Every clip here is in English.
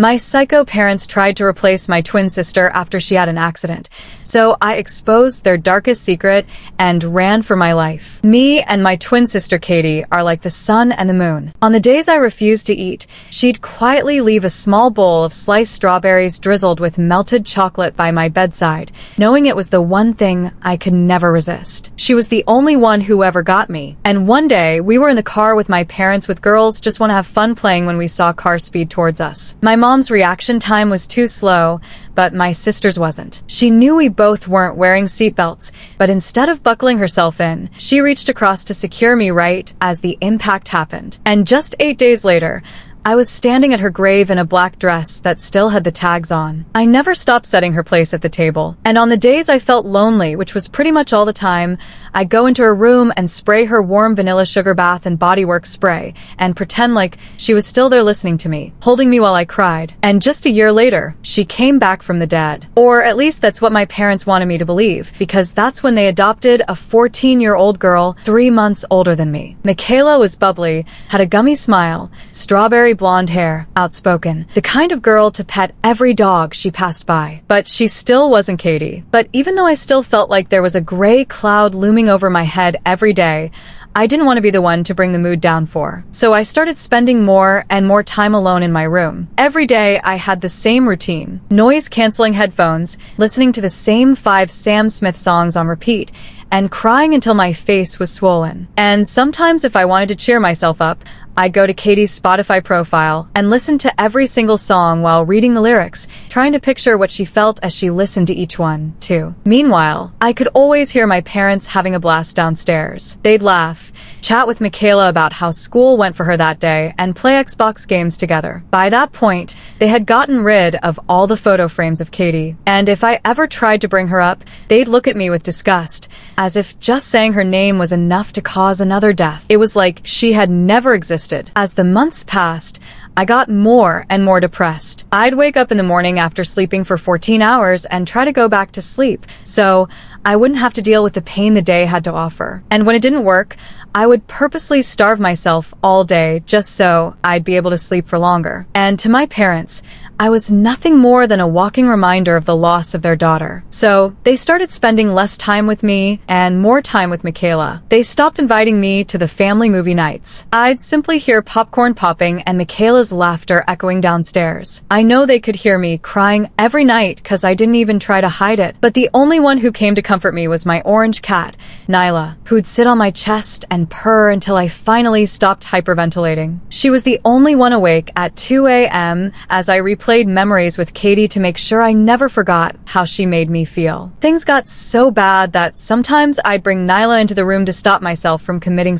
My psycho parents tried to replace my twin sister after she had an accident, so I exposed their darkest secret and ran for my life. Me and my twin sister Katie are like the sun and the moon. On the days I refused to eat, she'd quietly leave a small bowl of sliced strawberries drizzled with melted chocolate by my bedside, knowing it was the one thing I could never resist. She was the only one who ever got me. And one day, we were in the car with my parents with girls just want to have fun playing when we saw cars speed towards us. My mom's reaction time was too slow, but my sister's wasn't. She knew we both weren't wearing seatbelts, but instead of buckling herself in, she reached across to secure me right as the impact happened. And just 8 days later, I was standing at her grave in a black dress that still had the tags on. I never stopped setting her place at the table. And on the days I felt lonely, which was pretty much all the time, I'd go into her room and spray her warm vanilla sugar bath and bodywork spray and pretend like she was still there listening to me, holding me while I cried. And just a year later, she came back from the dead. Or at least that's what my parents wanted me to believe, because that's when they adopted a 14-year-old girl 3 months older than me. Michaela was bubbly, had a gummy smile, strawberry blonde hair, outspoken, the kind of girl to pet every dog she passed by. But she still wasn't Katie. But even though I still felt like there was a gray cloud looming over my head every day, I didn't want to be the one to bring the mood down for. So I started spending more and more time alone in my room. Every day I had the same routine: noise-canceling headphones, listening to the same 5 Sam Smith songs on repeat, and crying until my face was swollen. And sometimes if I wanted to cheer myself up, I'd go to Katie's Spotify profile and listen to every single song while reading the lyrics, trying to picture what she felt as she listened to each one, too. Meanwhile, I could always hear my parents having a blast downstairs. They'd laugh, chat with Michaela about how school went for her that day, and play Xbox games together. By that point, they had gotten rid of all the photo frames of Katie, and if I ever tried to bring her up, they'd look at me with disgust, as if just saying her name was enough to cause another death. It was like she had never existed. As the months passed, I got more and more depressed. I'd wake up in the morning after sleeping for 14 hours and try to go back to sleep, so I wouldn't have to deal with the pain the day had to offer. And when it didn't work, I would purposely starve myself all day just so I'd be able to sleep for longer. And to my parents, I was nothing more than a walking reminder of the loss of their daughter. So they started spending less time with me and more time with Michaela. They stopped inviting me to the family movie nights. I'd simply hear popcorn popping and Michaela's laughter echoing downstairs. I know they could hear me crying every night because I didn't even try to hide it. But the only one who came to comfort me was my orange cat, Nyla, who'd sit on my chest and purr until I finally stopped hyperventilating. She was the only one awake at 2 a.m. as I replayed memories with Katie to make sure I never forgot how she made me feel. Things got so bad that sometimes I'd bring Nyla into the room to stop myself from committing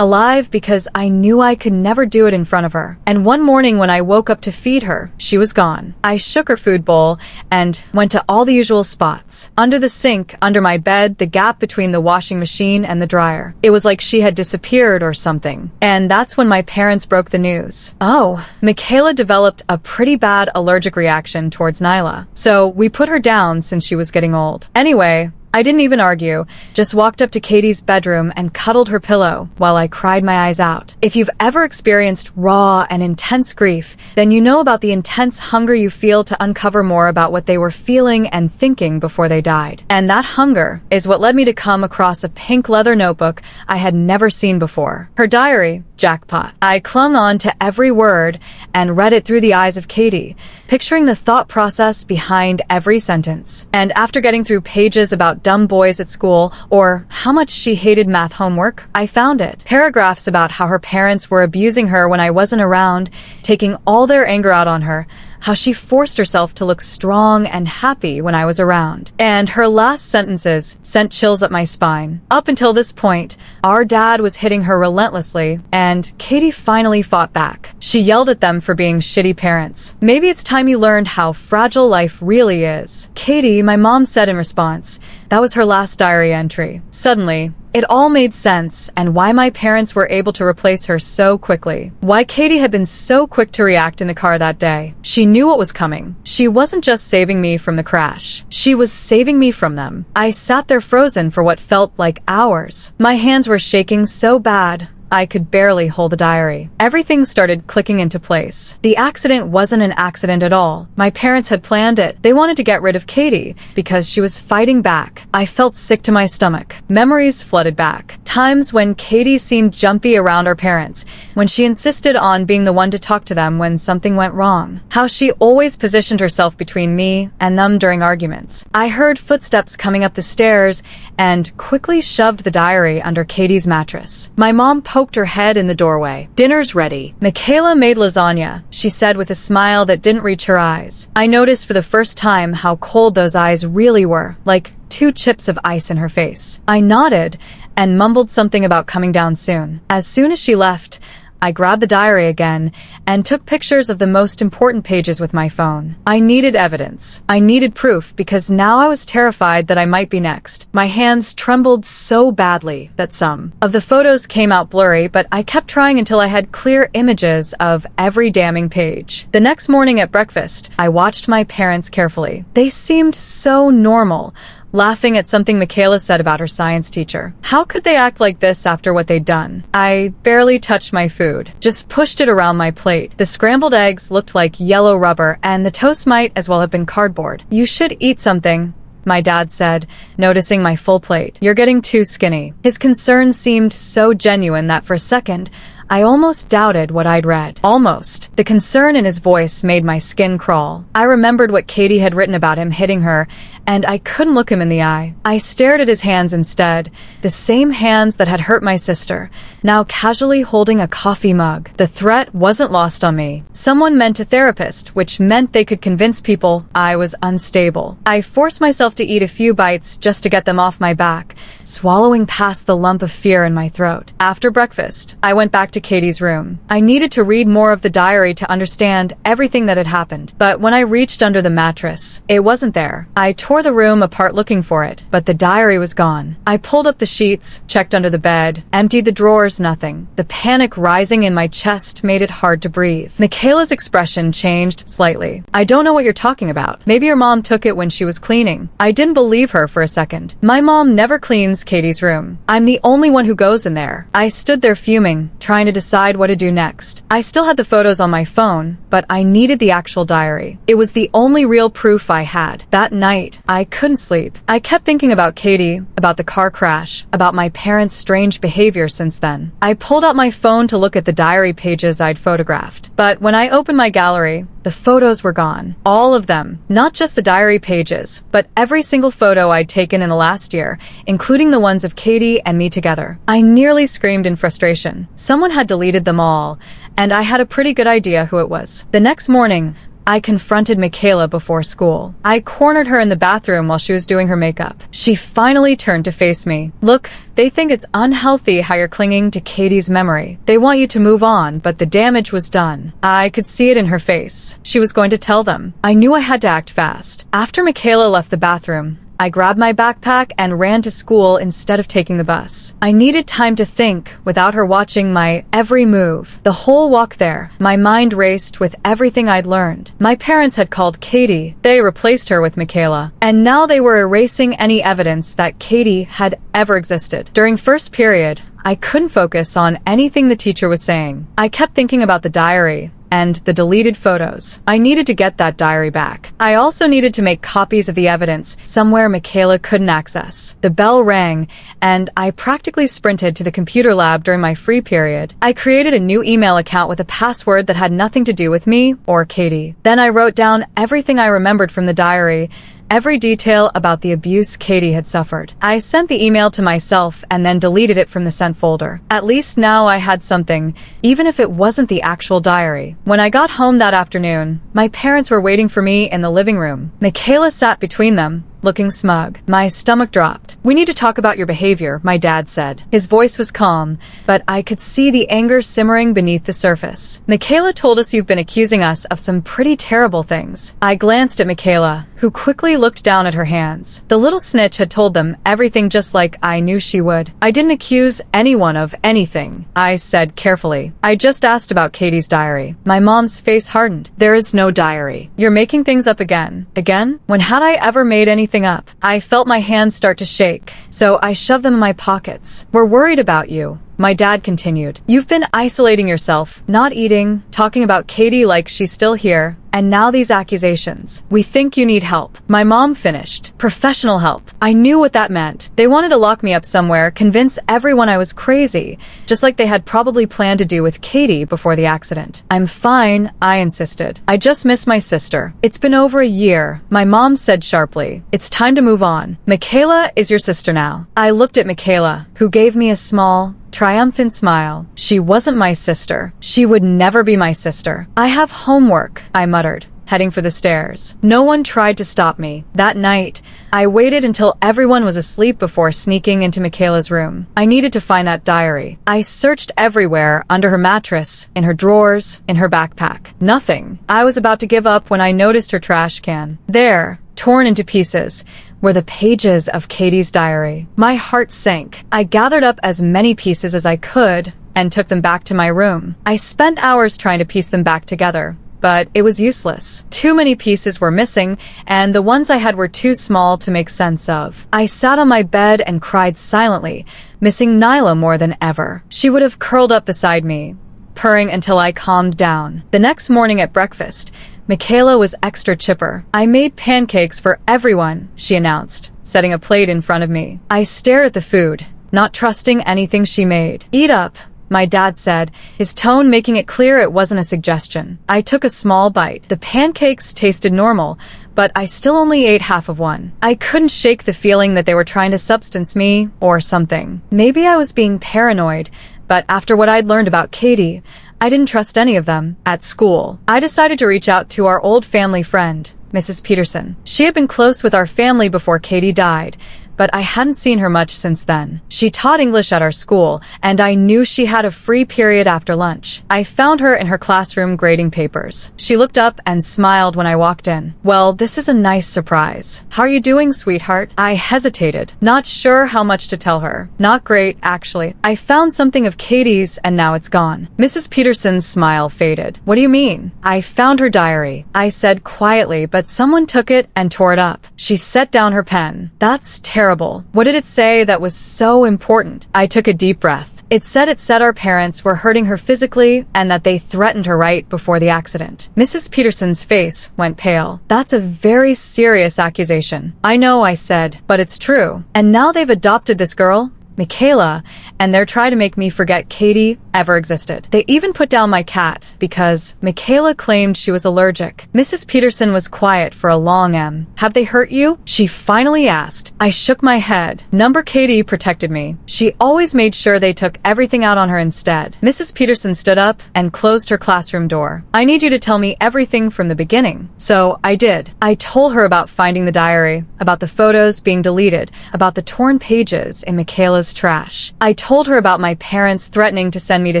alive because I knew I could never do it in front of her. And one morning when I woke up to feed her, she was gone. I shook her food bowl and went to all the usual spots. Under the sink, under my bed, the gap between the washing machine and the dryer. It was like she had disappeared or something. And that's when my parents broke the news. Oh, Michaela developed a pretty bad allergic reaction towards Nyla. So we put her down since she was getting old. Anyway, I didn't even argue, just walked up to Katie's bedroom and cuddled her pillow while I cried my eyes out. If you've ever experienced raw and intense grief, then you know about the intense hunger you feel to uncover more about what they were feeling and thinking before they died. And that hunger is what led me to come across a pink leather notebook I had never seen before. Her diary, jackpot. I clung on to every word and read it through the eyes of Katie, picturing the thought process behind every sentence. And after getting through pages about dumb boys at school or how much she hated math homework, I found it. Paragraphs about how her parents were abusing her when I wasn't around, taking all their anger out on her, how she forced herself to look strong and happy when I was around. And her last sentences sent chills up my spine. Up until this point, our dad was hitting her relentlessly, and Katie finally fought back. She yelled at them for being shitty parents. Maybe it's time you learned how fragile life really is. Katie, my mom said in response. That was her last diary entry. Suddenly, it all made sense, and why my parents were able to replace her so quickly. Why Katie had been so quick to react in the car that day. She knew what was coming. She wasn't just saving me from the crash. She was saving me from them. I sat there frozen for what felt like hours. My hands were shaking so bad, I could barely hold the diary. Everything started clicking into place. The accident wasn't an accident at all. My parents had planned it. They wanted to get rid of Katie because she was fighting back. I felt sick to my stomach. Memories flooded back. Times when Katie seemed jumpy around our parents, when she insisted on being the one to talk to them when something went wrong. How she always positioned herself between me and them during arguments. I heard footsteps coming up the stairs and quickly shoved the diary under Katie's mattress. My mom poked her head in the doorway. "Dinner's ready." Michaela made lasagna, she said with a smile that didn't reach her eyes. I noticed for the first time how cold those eyes really were, like 2 chips of ice in her face. I nodded and mumbled something about coming down soon. As soon as she left, I grabbed the diary again and took pictures of the most important pages with my phone. I needed evidence. I needed proof because now I was terrified that I might be next. My hands trembled so badly that some of the photos came out blurry, but I kept trying until I had clear images of every damning page. The next morning at breakfast, I watched my parents carefully. They seemed so normal, laughing at something Michaela said about her science teacher. How could they act like this after what they'd done? I barely touched my food, just pushed it around my plate. The scrambled eggs looked like yellow rubber, and the toast might as well have been cardboard. "You should eat something," my dad said, noticing my full plate. "You're getting too skinny." His concern seemed so genuine that for a second, I almost doubted what I'd read. Almost. The concern in his voice made my skin crawl. I remembered what Katie had written about him hitting her, and I couldn't look him in the eye. I stared at his hands instead, the same hands that had hurt my sister, now casually holding a coffee mug. The threat wasn't lost on me. Someone meant a therapist, which meant they could convince people I was unstable. I forced myself to eat a few bites just to get them off my back, swallowing past the lump of fear in my throat. After breakfast, I went back to Katie's room. I needed to read more of the diary to understand everything that had happened. But when I reached under the mattress, it wasn't there. I tore the room apart looking for it, but the diary was gone. I pulled up the sheets, checked under the bed, emptied the drawers, nothing. The panic rising in my chest made it hard to breathe. Michaela's expression changed slightly. "I don't know what you're talking about. Maybe your mom took it when she was cleaning." I didn't believe her for a second. My mom never cleans Katie's room. I'm the only one who goes in there. I stood there fuming, trying to decide what to do next. I still had the photos on my phone, but I needed the actual diary. It was the only real proof I had. That night, I couldn't sleep. I kept thinking about Katie, about the car crash, about my parents' strange behavior since then. I pulled out my phone to look at the diary pages I'd photographed. But when I opened my gallery, the photos were gone. All of them. Not just the diary pages, but every single photo I'd taken in the last year, including the ones of Katie and me together. I nearly screamed in frustration. Someone had deleted them all, and I had a pretty good idea who it was. The next morning, I confronted Michaela before school. I cornered her in the bathroom while she was doing her makeup. She finally turned to face me. "Look, they think it's unhealthy how you're clinging to Katie's memory. They want you to move on, but the damage was done." I could see it in her face. She was going to tell them. I knew I had to act fast. After Michaela left the bathroom, I grabbed my backpack and ran to school instead of taking the bus. I needed time to think without her watching my every move. The whole walk there, my mind raced with everything I'd learned. My parents had called Katie. They replaced her with Michaela. And now they were erasing any evidence that Katie had ever existed. During first period, I couldn't focus on anything the teacher was saying. I kept thinking about the diary and the deleted photos. I needed to get that diary back. I also needed to make copies of the evidence somewhere Michaela couldn't access. The bell rang, and I practically sprinted to the computer lab during my free period. I created a new email account with a password that had nothing to do with me or Katie. Then I wrote down everything I remembered from the diary, every detail about the abuse Katie had suffered. I sent the email to myself and then deleted it from the sent folder. At least now I had something, even if it wasn't the actual diary. When I got home that afternoon, my parents were waiting for me in the living room. Michaela sat between them, looking smug. My stomach dropped. "We need to talk about your behavior," my dad said. His voice was calm, but I could see the anger simmering beneath the surface. "Michaela told us you've been accusing us of some pretty terrible things." I glanced at Michaela, who quickly looked down at her hands. The little snitch had told them everything just like I knew she would. "I didn't accuse anyone of anything," I said carefully. "I just asked about Katie's diary." My mom's face hardened. "There is no diary. You're making things up again." Again? When had I ever made anything up? I felt my hands start to shake, so I shoved them in my pockets. "We're worried about you," My dad continued. You've been isolating yourself, not eating, talking about Katie like she's still here, and now these accusations. We think you need help. My mom finished. Professional help. I knew what that meant. They wanted to lock me up somewhere, convince everyone I was crazy, just like they had probably planned to do with Katie before the accident. I'm fine, I insisted. I just miss my sister. It's been over a year, my mom said sharply. It's time to move on. Michaela is your sister now. I looked at Michaela, who gave me a small, triumphant smile. She wasn't my sister. She would never be my sister. I have homework, I muttered, heading for the stairs. No one tried to stop me. That night, I waited until everyone was asleep before sneaking into Michaela's room. I needed to find that diary. I searched everywhere, under her mattress, in her drawers, in her backpack. Nothing. I was about to give up when I noticed her trash can. There, torn into pieces, were the pages of Katie's diary. My heart sank. I gathered up as many pieces as I could and took them back to my room. I spent hours trying to piece them back together, but it was useless. Too many pieces were missing, and the ones I had were too small to make sense of. I sat on my bed and cried silently, missing Nyla more than ever. She would have curled up beside me, purring until I calmed down. The next morning at breakfast, Michaela was extra chipper. I made pancakes for everyone, she announced, setting a plate in front of me. I stared at the food, not trusting anything she made. Eat up, my dad said, his tone making it clear it wasn't a suggestion. I took a small bite. The pancakes tasted normal, but I still only ate half of one. I couldn't shake the feeling that they were trying to substance me or something. Maybe I was being paranoid, but after what I'd learned about Katie, I didn't trust any of them. At school, I decided to reach out to our old family friend, Mrs. Peterson. She had been close with our family before Katie died, but I hadn't seen her much since then. She taught English at our school, and I knew she had a free period after lunch. I found her in her classroom grading papers. She looked up and smiled when I walked in. Well, this is a nice surprise. How are you doing, sweetheart? I hesitated, not sure how much to tell her. Not great, actually. I found something of Katie's, and now it's gone. Mrs. Peterson's smile faded. What do you mean? I found her diary, I said quietly, but someone took it and tore it up. She set down her pen. That's terrible. What did it say that was so important? I took a deep breath. It said our parents were hurting her physically and that they threatened her right before the accident. Mrs. Peterson's face went pale. That's a very serious accusation. I know, I said, but it's true. And now they've adopted this girl, Michaela, and they're trying to make me forget Katie ever existed. They even put down my cat because Michaela claimed she was allergic. Mrs. Peterson was quiet for a long M. Have they hurt you? She finally asked. I shook my head. Number Katie protected me. She always made sure they took everything out on her instead. Mrs. Peterson stood up and closed her classroom door. I need you to tell me everything from the beginning. So I did. I told her about finding the diary, about the photos being deleted, about the torn pages in Michaela's trash. I told her about my parents threatening to send me to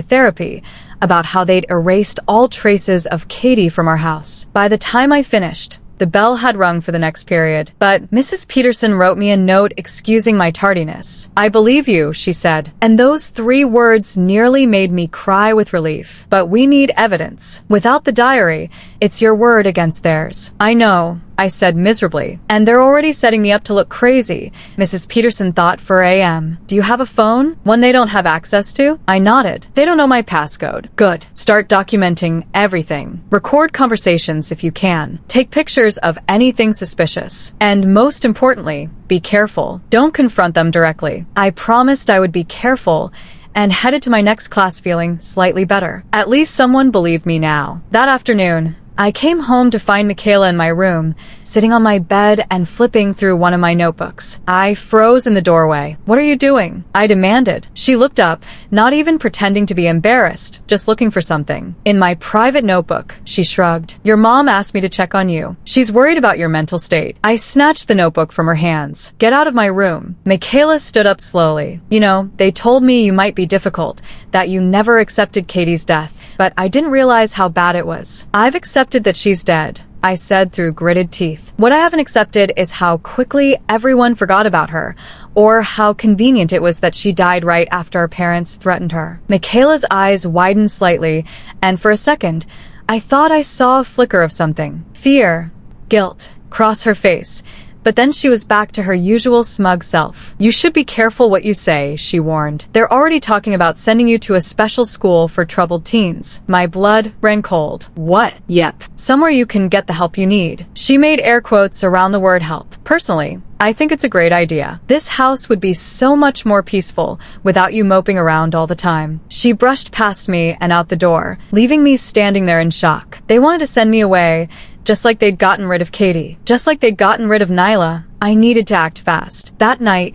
therapy, about how they'd erased all traces of Katie from our house. By the time I finished, the bell had rung for the next period, but Mrs. Peterson wrote me a note excusing my tardiness. I believe you, she said, and those 3 words nearly made me cry with relief. But we need evidence. Without the diary, it's your word against theirs. I know, I said miserably. And they're already setting me up to look crazy, Mrs. Peterson thought for AM. Do you have a phone? One they don't have access to? I nodded. They don't know my passcode. Good. Start documenting everything. Record conversations if you can. Take pictures of anything suspicious. And most importantly, be careful. Don't confront them directly. I promised I would be careful and headed to my next class feeling slightly better. At least someone believed me now. That afternoon, I came home to find Michaela in my room, sitting on my bed and flipping through one of my notebooks. I froze in the doorway. What are you doing? I demanded. She looked up, not even pretending to be embarrassed, just looking for something. In my private notebook, she shrugged. Your mom asked me to check on you. She's worried about your mental state. I snatched the notebook from her hands. Get out of my room. Michaela stood up slowly. You know, they told me you might be difficult, that you never accepted Katie's death. But I didn't realize how bad it was. I've accepted that she's dead, I said through gritted teeth. What I haven't accepted is how quickly everyone forgot about her, or how convenient it was that she died right after our parents threatened her. Michaela's eyes widened slightly, and for a second, I thought I saw a flicker of something. Fear, guilt, cross her face, But then she was back to her usual smug self. "You should be careful what you say," she warned. "They're already talking about sending you to a special school for troubled teens." My blood ran cold. What? Yep. Somewhere you can get the help you need. She made air quotes around the word help. Personally, I think it's a great idea. This house would be so much more peaceful without you moping around all the time. She brushed past me and out the door, leaving me standing there in shock. They wanted to send me away, just like they'd gotten rid of Katie. Just like they'd gotten rid of Nyla. I needed to act fast. That night,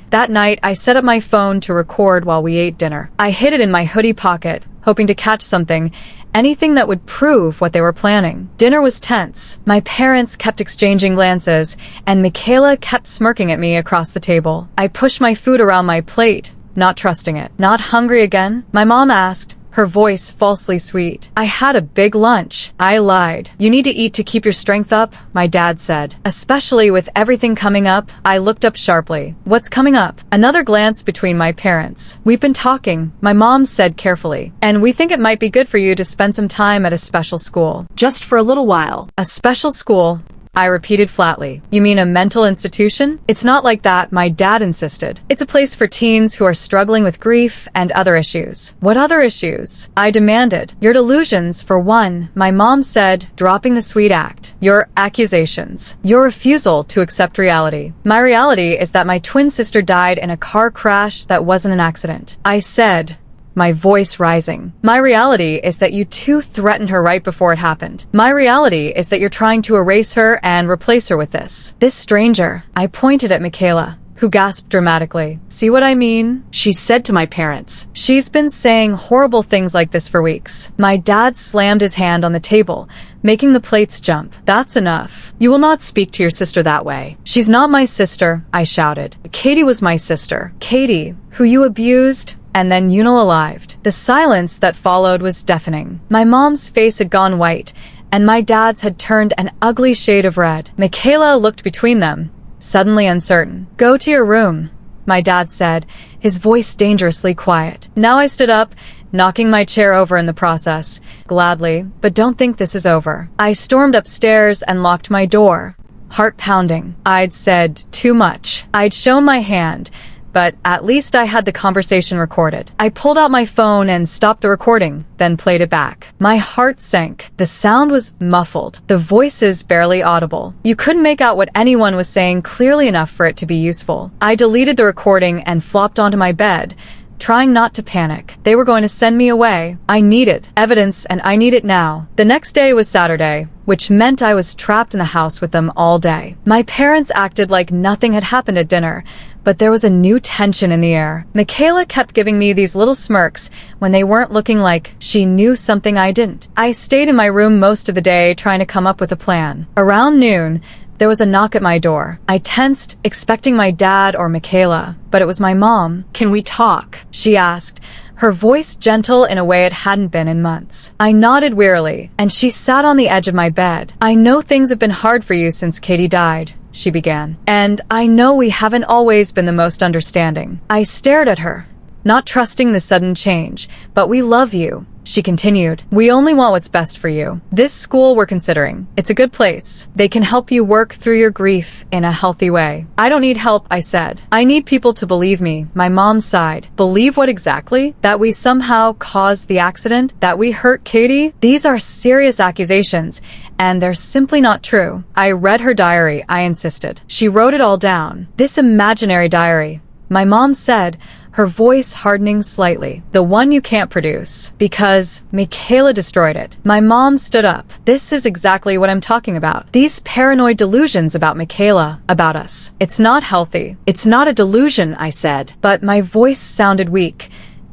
I set up my phone to record while we ate dinner. I hid it in my hoodie pocket, hoping to catch something, anything that would prove what they were planning. Dinner was tense. My parents kept exchanging glances, and Michaela kept smirking at me across the table. I pushed my food around my plate, not trusting it. "Not hungry again?" my mom asked, her voice falsely sweet. "I had a big lunch." I lied. "You need to eat to keep your strength up," my dad said. Especially with everything coming up, I looked up sharply. "What's coming up?" Another glance between my parents. "We've been talking," my mom said carefully, "and we think it might be good for you to spend some time at a special school. Just for a little while." "A special school?" I repeated flatly. "You mean a mental institution?" "It's not like that," my dad insisted. "It's a place for teens who are struggling with grief and other issues." "What other issues?" I demanded. "Your delusions, for one," my mom said, dropping the sweet act. "Your accusations. Your refusal to accept reality." "My reality is that my twin sister died in a car crash that wasn't an accident," I said, my voice rising. "My reality is that you two threatened her right before it happened. My reality is that you're trying to erase her and replace her with this stranger." I pointed at Michaela, who gasped dramatically. "See what I mean?" she said to my parents. "She's been saying horrible things like this for weeks." My dad slammed his hand on the table, making the plates jump. "That's enough. You will not speak to your sister that way." "She's not my sister," I shouted. "Katie was my sister. Katie, who you abused and then unalived." The silence that followed was deafening. My mom's face had gone white, and my dad's had turned an ugly shade of red. Michaela looked between them, suddenly uncertain. "Go to your room," my dad said, his voice dangerously quiet. Now I stood up, knocking my chair over in the process. "Gladly, but don't think this is over." I stormed upstairs and locked my door, heart pounding. I'd said too much. I'd shown my hand, but at least I had the conversation recorded. I pulled out my phone and stopped the recording, then played it back. My heart sank. The sound was muffled, the voices barely audible. You couldn't make out what anyone was saying clearly enough for it to be useful. I deleted the recording and flopped onto my bed, trying not to panic. They were going to send me away. I needed evidence, and I need it now. The next day was Saturday, which meant I was trapped in the house with them all day. My parents acted like nothing had happened at dinner, but there was a new tension in the air. Michaela kept giving me these little smirks when they weren't looking like she knew something I didn't. I stayed in my room most of the day trying to come up with a plan. Around noon, there was a knock at my door. I tensed, expecting my dad or Michaela, but it was my mom. "Can we talk?" she asked, her voice gentle in a way it hadn't been in months. I nodded wearily, and she sat on the edge of my bed. "I know things have been hard for you since Katie died," she began. "And I know we haven't always been the most understanding." I stared at her, not trusting the sudden change. "But we love you," she continued. "We only want what's best for you. This school we're considering, it's a good place. They can help you work through your grief in a healthy way." "I don't need help," I said. "I need people to believe me." My mom sighed. "Believe what exactly? That we somehow caused the accident? That we hurt Katie? These are serious accusations, and they're simply not true." I read her diary, I insisted. She wrote it all down. "This imaginary diary," my mom said, her voice hardening slightly. "The one you can't produce. Because Michaela destroyed it." My mom stood up. "This is exactly what I'm talking about. These paranoid delusions about Michaela, about us. It's not healthy." "It's not a delusion," I said. But my voice sounded weak,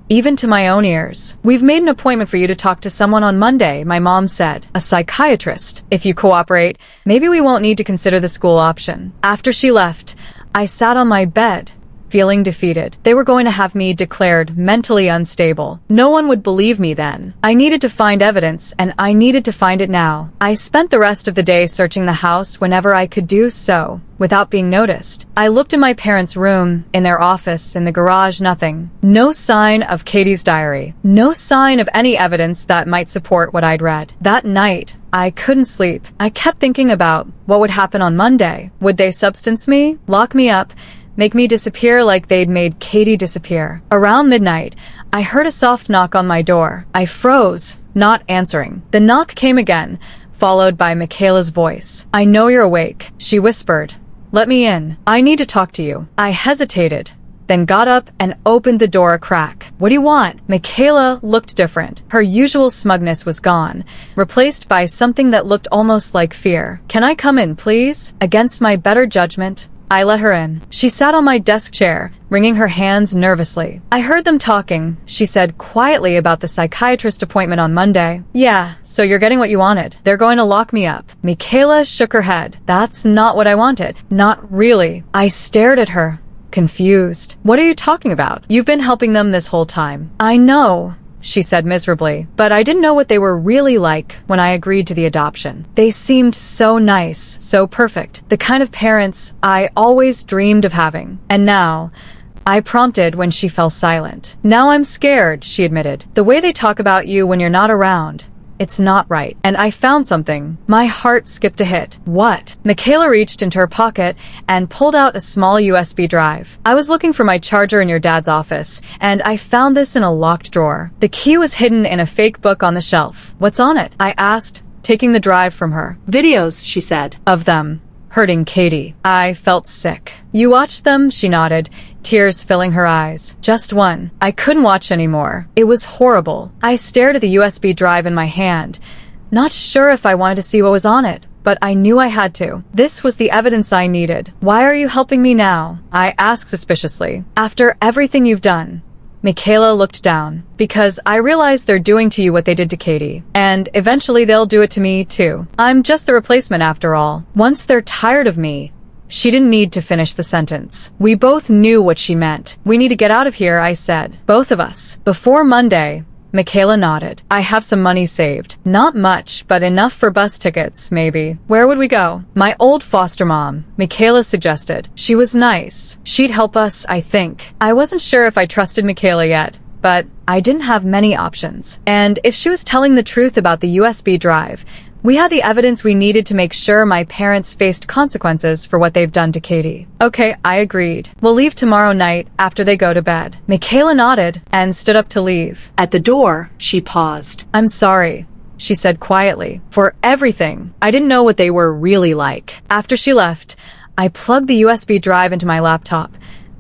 even to my own ears. "We've made an appointment for you to talk to someone on Monday," my mom said. "A psychiatrist. If you cooperate, maybe we won't need to consider the school option." After she left, I sat on my bed, feeling defeated. They were going to have me declared mentally unstable. No one would believe me then. I needed to find evidence, and I needed to find it now. I spent the rest of the day searching the house whenever I could do so, without being noticed. I looked in my parents' room, in their office, in the garage, nothing. No sign of Katie's diary. No sign of any evidence that might support what I'd read. That night, I couldn't sleep. I kept thinking about what would happen on Monday. Would they substance me, lock me up, make me disappear like they'd made Katie disappear? Around midnight, I heard a soft knock on my door. I froze, not answering. The knock came again, followed by Michaela's voice. "I know you're awake," she whispered. "Let me in. I need to talk to you." I hesitated, then got up and opened the door a crack. "What do you want?" Michaela looked different. Her usual smugness was gone, replaced by something that looked almost like fear. "Can I come in, please?" Against my better judgment, I let her in. She sat on my desk chair, wringing her hands nervously. "I heard them talking," she said quietly, "about the psychiatrist appointment on Monday." "Yeah, so you're getting what you wanted. They're going to lock me up." Michaela shook her head. "That's not what I wanted." "Not really." I stared at her, confused. "What are you talking about? You've been helping them this whole time." "I know," she said miserably, "but I didn't know what they were really like when I agreed to the adoption. They seemed so nice, so perfect, the kind of parents I always dreamed of having. And now," I prompted when she fell silent. "Now I'm scared," she admitted. "The way they talk about you when you're not around. It's not right. And I found something." My heart skipped a hit. "What?" Michaela reached into her pocket and pulled out a small USB drive. "I was looking for my charger in your dad's office, and I found this in a locked drawer. The key was hidden in a fake book on the shelf." "What's on it?" I asked, taking the drive from her. "Videos," she said. "Of them hurting Katie." I felt sick. "You watched them?" she nodded, tears filling her eyes. "Just one. I couldn't watch anymore. It was horrible." I stared at the USB drive in my hand, not sure if I wanted to see what was on it, but I knew I had to. This was the evidence I needed. "Why are you helping me now?" I asked suspiciously. "After everything you've done." Michaela looked down. "Because I realize they're doing to you what they did to Katie. And eventually they'll do it to me, too. I'm just the replacement after all. Once they're tired of me." She didn't need to finish the sentence. We both knew what she meant. "We need to get out of here," I said. "Both of us. Before Monday." Michaela nodded. "I have some money saved. Not much, but enough for bus tickets, maybe." "Where would we go?" "My old foster mom," Michaela suggested. "She was nice. She'd help us, I think." I wasn't sure if I trusted Michaela yet, but I didn't have many options. And if she was telling the truth about the USB drive, we had the evidence we needed to make sure my parents faced consequences for what they've done to Katie. "Okay," I agreed. "We'll leave tomorrow night after they go to bed." Michaela nodded and stood up to leave. At the door, she paused. "I'm sorry," she said quietly, "for everything. I didn't know what they were really like." After she left, I plugged the USB drive into my laptop,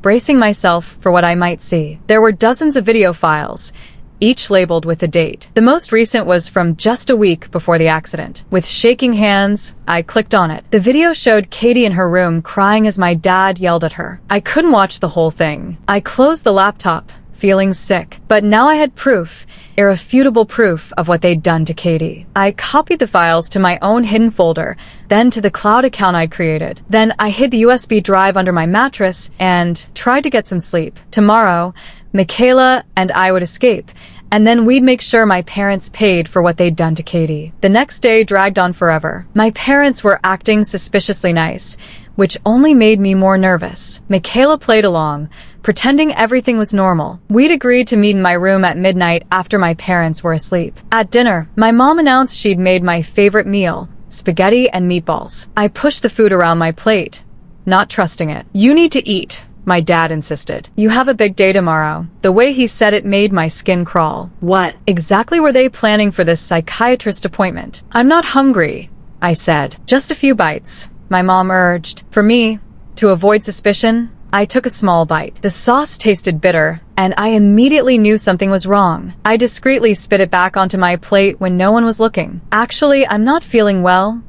bracing myself for what I might see. There were dozens of video files, each labeled with a date. The most recent was from just a week before the accident. With shaking hands, I clicked on it. The video showed Katie in her room crying as my dad yelled at her. I couldn't watch the whole thing. I closed the laptop, feeling sick. But now I had proof, irrefutable proof of what they'd done to Katie. I copied the files to my own hidden folder, then to the cloud account I'd created. Then I hid the USB drive under my mattress and tried to get some sleep. Tomorrow, Michaela and I would escape, and then we'd make sure my parents paid for what they'd done to Katie. The next day dragged on forever. My parents were acting suspiciously nice, which only made me more nervous. Michaela played along, pretending everything was normal. We'd agreed to meet in my room at midnight after my parents were asleep. At dinner, my mom announced she'd made my favorite meal, spaghetti and meatballs. I pushed the food around my plate, not trusting it. "You need to eat," my dad insisted. "You have a big day tomorrow." The way he said it made my skin crawl. "What exactly were they planning for this psychiatrist appointment?" "I'm not hungry," I said. "Just a few bites," my mom urged. For me, to avoid suspicion, I took a small bite. The sauce tasted bitter, and I immediately knew something was wrong. I discreetly spit it back onto my plate when no one was looking. "Actually, I'm not feeling well,"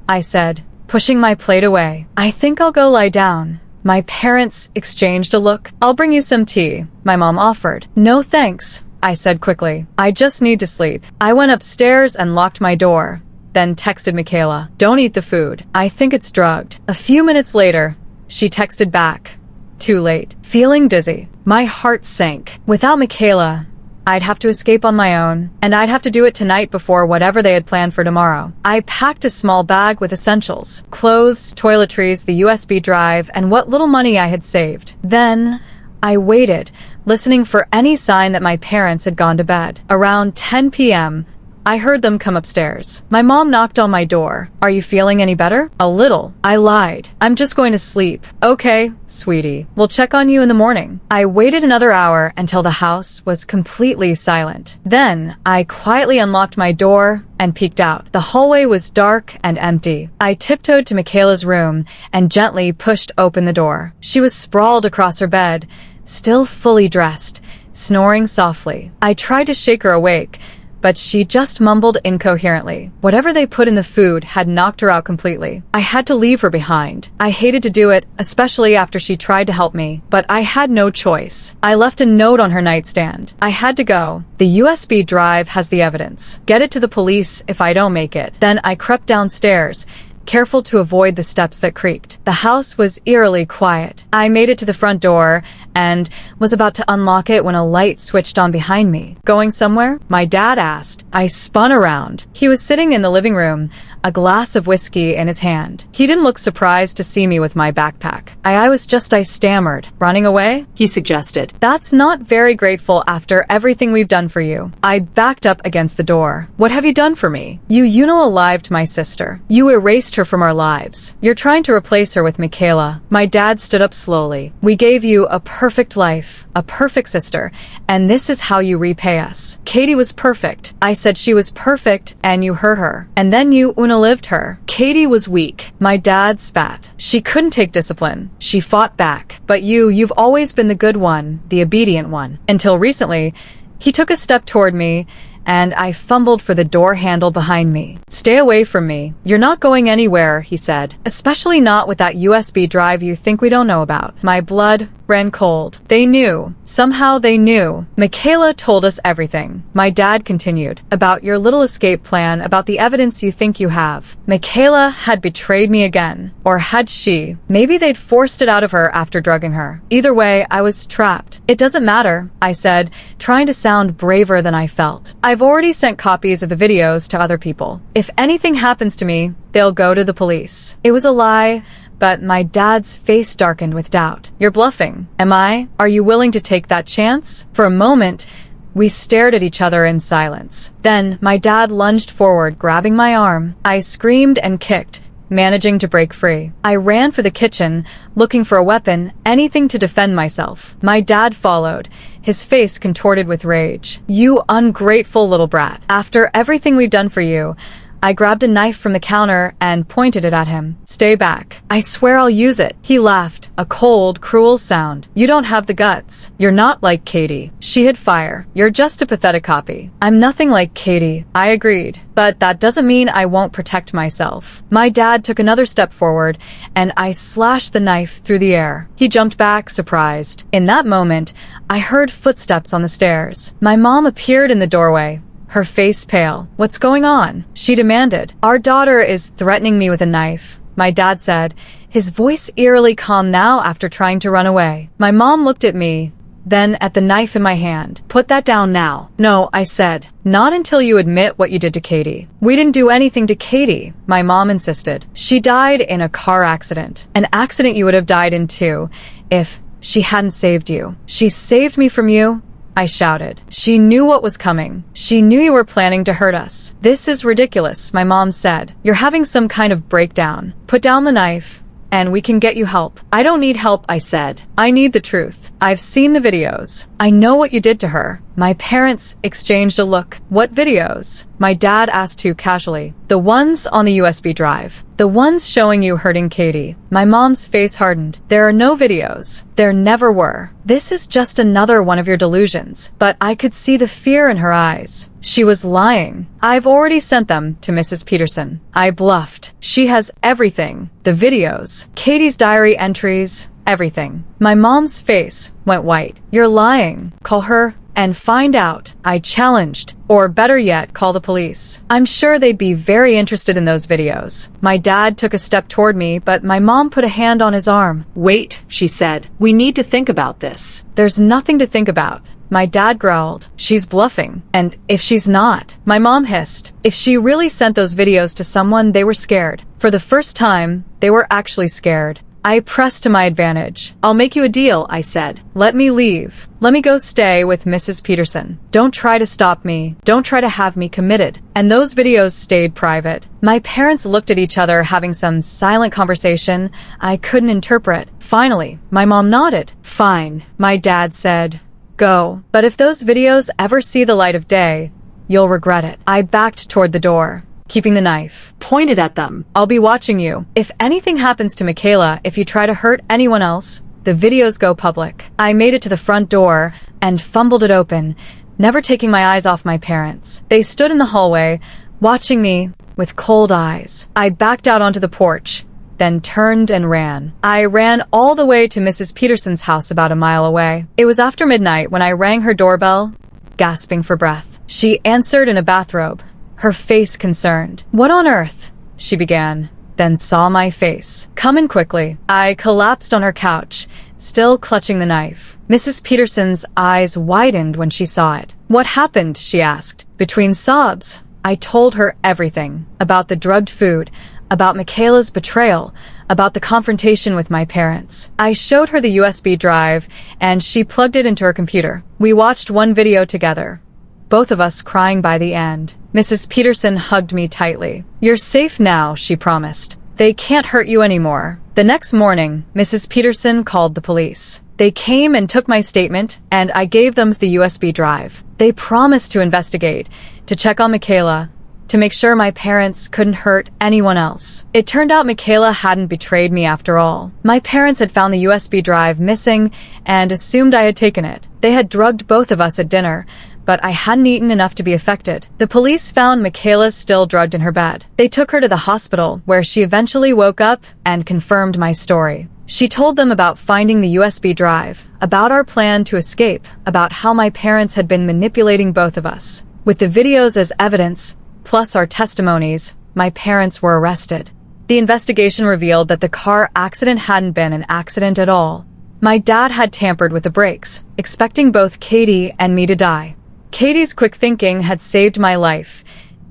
I said, pushing my plate away. "I think I'll go lie down." My parents exchanged a look. "I'll bring you some tea," my mom offered. "No thanks," I said quickly. "I just need to sleep." I went upstairs and locked my door, then texted Michaela, "Don't eat the food. I think it's drugged." A few minutes later, she texted back, "Too late." Feeling dizzy, my heart sank. Without Michaela, I'd have to escape on my own, and I'd have to do it tonight before whatever they had planned for tomorrow. I packed a small bag with essentials, clothes, toiletries, the USB drive, and what little money I had saved. Then I waited, listening for any sign that my parents had gone to bed. Around 10 p.m., I heard them come upstairs. My mom knocked on my door. Are you feeling any better? A little. I lied. I'm just going to sleep. Okay, sweetie. We'll check on you in the morning. I waited another hour until the house was completely silent. Then I quietly unlocked my door and peeked out. The hallway was dark and empty. I tiptoed to Michaela's room and gently pushed open the door. She was sprawled across her bed, still fully dressed, snoring softly. I tried to shake her awake, but she just mumbled incoherently. Whatever they put in the food had knocked her out completely. I had to leave her behind. I hated to do it, especially after she tried to help me, but I had no choice. I left a note on her nightstand. I had to go. The USB drive has the evidence. Get it to the police if I don't make it. Then I crept downstairs, careful to avoid the steps that creaked. The house was eerily quiet. I made it to the front door and was about to unlock it when a light switched on behind me. Going somewhere? My dad asked. I spun around. He was sitting in the living room, a glass of whiskey in his hand. He didn't look surprised to see me with my backpack. I stammered. Running away? He suggested. That's not very grateful after everything we've done for you. I backed up against the door. What have you done for me? You unalived my sister. You erased her from our lives. You're trying to replace her with Michaela. My dad stood up slowly. We gave you a perfect life, a perfect sister, and this is how you repay us. Katie was perfect. I said she was perfect and you hurt her. And then you unalived her. Katie was weak. My dad spat. She couldn't take discipline. She fought back. But you've always been the good one, the obedient one. Until recently, he took a step toward me and I fumbled for the door handle behind me. Stay away from me. You're not going anywhere, he said. Especially not with that USB drive you think we don't know about. My blood ran cold. They knew. Somehow they knew. Michaela told us everything. My dad continued. About your little escape plan, about the evidence you think you have. Michaela had betrayed me again. Or had she? Maybe they'd forced it out of her after drugging her. Either way, I was trapped. It doesn't matter, I said, trying to sound braver than I felt. I've already sent copies of the videos to other people. If anything happens to me, they'll go to the police. It was a lie, but my dad's face darkened with doubt. You're bluffing. Am I? Are you willing to take that chance? For a moment, we stared at each other in silence. Then my dad lunged forward, grabbing my arm. I screamed and kicked, managing to break free. I ran for the kitchen, looking for a weapon, anything to defend myself. My dad followed, his face contorted with rage. You ungrateful little brat. After everything we've done for you, I grabbed a knife from the counter and pointed it at him. Stay back. I swear I'll use it. He laughed, a cold, cruel sound. You don't have the guts. You're not like Katie. She hid fire. You're just a pathetic copy. I'm nothing like Katie. I agreed. But that doesn't mean I won't protect myself. My dad took another step forward, and I slashed the knife through the air. He jumped back, surprised. In that moment, I heard footsteps on the stairs. My mom appeared in the doorway, her face pale. What's going on? She demanded. Our daughter is threatening me with a knife, my dad said, his voice eerily calm now after trying to run away. My mom looked at me, then at the knife in my hand. Put that down now. No, I said. Not until you admit what you did to Katie. We didn't do anything to Katie, my mom insisted. She died in a car accident. An accident you would have died in too, if she hadn't saved you. She saved me from you, I shouted. She knew what was coming. She knew you were planning to hurt us. This is ridiculous, my mom said. You're having some kind of breakdown. Put down the knife, and we can get you help. I don't need help, I said. I need the truth. I've seen the videos. I know what you did to her. My parents exchanged a look. What videos? My dad asked too casually. The ones on the USB drive. The ones showing you hurting Katie. My mom's face hardened. There are no videos. There never were. This is just another one of your delusions. But I could see the fear in her eyes. She was lying. I've already sent them to Mrs. Peterson. I bluffed. She has everything. The videos. Katie's diary entries. Everything. My mom's face went white. You're lying. Call her and find out, I challenged. Or better yet, call the police. I'm sure they'd be very interested in those videos. My dad took a step toward me, but my mom put a hand on his arm. Wait, she said. We need to think about this. There's nothing to think about. My dad growled. She's bluffing. And if she's not? My mom hissed. If she really sent those videos to someone, they were scared. For the first time, they were actually scared. I pressed to my advantage. I'll make you a deal, I said. Let me leave. Let me go stay with Mrs. Peterson. Don't try to stop me. Don't try to have me committed. And those videos stayed private. My parents looked at each other, having some silent conversation I couldn't interpret. Finally, my mom nodded. Fine, my dad said. Go. But if those videos ever see the light of day, you'll regret it. I backed toward the door, keeping the knife Pointed at them. I'll be watching you. If anything happens to Michaela, if you try to hurt anyone else, the videos go public. I made it to the front door and fumbled it open, never taking my eyes off my parents. They stood in the hallway, watching me with cold eyes. I backed out onto the porch, then turned and ran. I ran all the way to Mrs. Peterson's house about a mile away. It was after midnight when I rang her doorbell, gasping for breath. She answered in a bathrobe, her face concerned. What on earth? She began, then saw my face. Come in quickly. I collapsed on her couch, still clutching the knife. Mrs. Peterson's eyes widened when she saw it. What happened? She asked. Between sobs, I told her everything about the drugged food, about Michaela's betrayal, about the confrontation with my parents. I showed her the USB drive, and she plugged it into her computer. We watched one video together, both of us crying by the end. Mrs. Peterson hugged me tightly. You're safe now, she promised. They can't hurt you anymore. The next morning, Mrs. Peterson called the police. They came and took my statement, and I gave them the USB drive. They promised to investigate, to check on Michaela, to make sure my parents couldn't hurt anyone else. It turned out Michaela hadn't betrayed me after all. My parents had found the USB drive missing and assumed I had taken it. They had drugged both of us at dinner, but I hadn't eaten enough to be affected. The police found Michaela still drugged in her bed. They took her to the hospital, where she eventually woke up and confirmed my story. She told them about finding the USB drive, about our plan to escape, about how my parents had been manipulating both of us. With the videos as evidence, plus our testimonies, my parents were arrested. The investigation revealed that the car accident hadn't been an accident at all. My dad had tampered with the brakes, expecting both Katie and me to die. Katie's quick thinking had saved my life,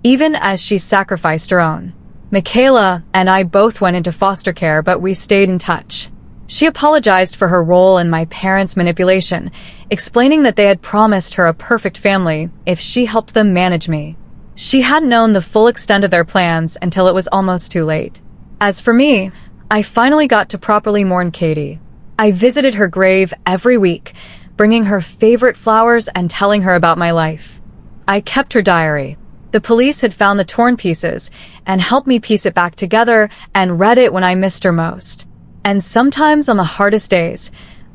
even as she sacrificed her own. Michaela and I both went into foster care, but we stayed in touch. She apologized for her role in my parents' manipulation, explaining that they had promised her a perfect family if she helped them manage me. She hadn't known the full extent of their plans until it was almost too late. As for me, I finally got to properly mourn Katie. I visited her grave every week, bringing her favorite flowers and telling her about my life. I kept her diary. The police had found the torn pieces and helped me piece it back together and read it when I missed her most. And sometimes on the hardest days,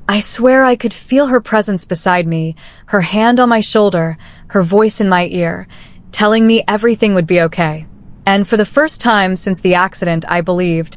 I swear I could feel her presence beside me, her hand on my shoulder, her voice in my ear, telling me everything would be okay. And for the first time since the accident, I believed